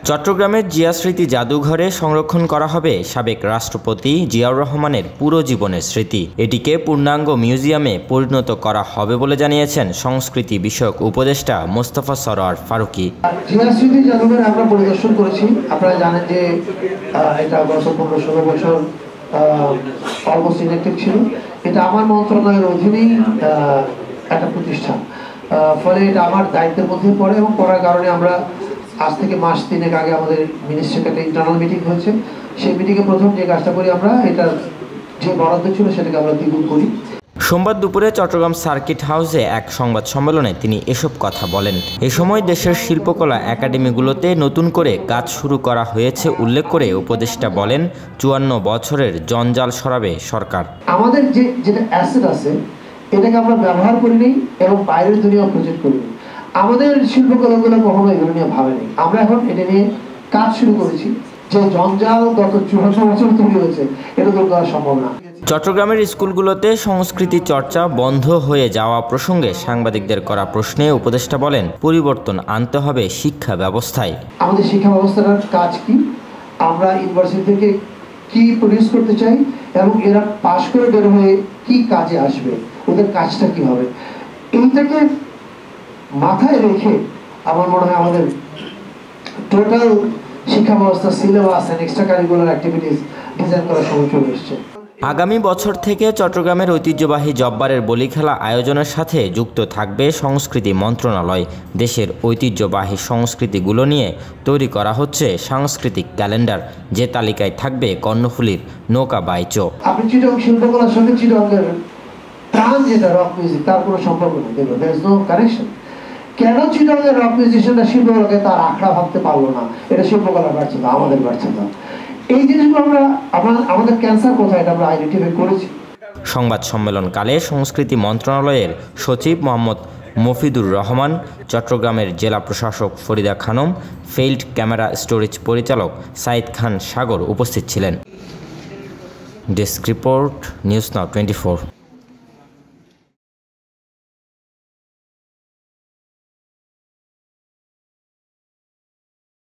চট্টগ্রামের জিয়া স্মৃতি জাদুঘরে সংরক্ষণ করা হবে সাবেক রাষ্ট্রপতি জিয়াউর রহমানের পুরো জীবনের স্মৃতি। এটিকে পূর্ণাঙ্গ মিউজিয়ামে পরিণত করা হবে বলে জানিয়েছেন সংস্কৃতি বিষয়ক উপদেষ্টা মোস্তফা সরোয়ার ফারুকী। জিয়া স্মৃতি জাদুঘর আমরা পরিদর্শন করেছি। আপনারা জানেন যে এটা গত 15-16 বছর অলমোস্ট ইনঅ্যাক্টিভ ছিল। এটা আমার মন্ত্রণালয়ের অধীনেই একটা প্রতিষ্ঠান, ফলে এটা আমার দায়িত্বের মধ্যে পড়ে এবং পড়ার কারণে আমরা আজ থেকে মাস 3 আগে আমাদের মিনিস্ট্রির একটা ইন্টারনাল মিটিং হয়েছে। সেই মিটিংয়ে প্রথম যে কাজটা করি আমরা, এটা যে বরাদ্দ ছিল সেটাকে আমরা দ্বিগুণ করি। সোমবার দুপুরে চট্টগ্রাম সার্কিট হাউসে এক সংবাদ সম্মেলনে তিনি এসব কথা বলেন। এ সময় দেশের শিল্পকলা একাডেমিগুলোতে নতুন করে কাজ শুরু করা হয়েছে উল্লেখ করে উপদেষ্টা বলেন, 54 বছরের জঞ্জাল সরাবে সরকার। আমাদের যেটা অ্যাসেট আছে এটাকে আমরা ব্যবহার করি নি এবং বাইরের দুনিয়া প্রজেক্ট করি। আমাদের শিল্পকলাগুলো কখনো এগুলো নিয়ে ভাবেনি। আমরা এখন এটা নিয়ে কাজ শুরু করেছি। যে জঞ্জাল গত 54 বছর তৈরি হয়েছে, এটা দূর করা সম্ভব না। চট্টগ্রামের স্কুলগুলোতে সংস্কৃতি চর্চা বন্ধ হয়ে যাওয়া প্রসঙ্গে সাংবাদিকদের করা প্রশ্নে উপদেষ্টা বলেন, পরিবর্তন আনতে হবে শিক্ষা ব্যবস্থায়। আমাদের শিক্ষা ব্যবস্থার কাজ কি, আমরা ইউনিভার্সিটি থেকে কি প্রডিউস করতে চাই এবং এরা পাশ করে বের হয়ে কি কাজে আসবে, ওদের কাজটা কি হবে, এইটাকে মাথায় রেখে আমার মনে হয় আমাদের টোটাল শিক্ষা ব্যবস্থা syllabus and extracurricular activities design করার সময় চলে এসেছে। আগামী বছর থেকে চট্টগ্রামের ঐতিহ্যবাহী জব্বারের বলি খেলা আয়োজনের সাথে যুক্ত থাকবে সংস্কৃতি মন্ত্রণালয়। দেশের ঐতিহ্যবাহী সংস্কৃতিগুলো নিয়ে তৈরি করা হচ্ছে সাংস্কৃতিক ক্যালেন্ডার, যে তালিকায় থাকবে কর্ণফুলীর নৌকা বাইচো। আপনি চিটং শিল্পকলার সঙ্গে চিটংয়ের প্রাণ যেটা রক মিউজিক, তার কোনো সম্পর্ক নেই, দেখুন দেয়ার ইজ নো কানেকশন। কেন চিটংয়ের রক মিউজিশিয়ানরা শিল্পকলাকে তার আখড়া ভাবতে পারলো না? এটা শিল্পকলার ব্যর্থতা, আমাদের ব্যর্থতা। এই জিনিসগুলো আমাদের ক্যান্সার কোথায়, এটা আমরা আইডেন্টিফাই করেছি। সংবাদ সম্মেলনকালে সংস্কৃতি মন্ত্রণালয়ের সচিব মোহাম্মদ মফিদুর রহমান, চট্টগ্রামের জেলা প্রশাসক Farida Khanam, field camera storage পরিচালক সাইদ খান সাগর উপস্থিত ছিলেন। Desk report, news now 24।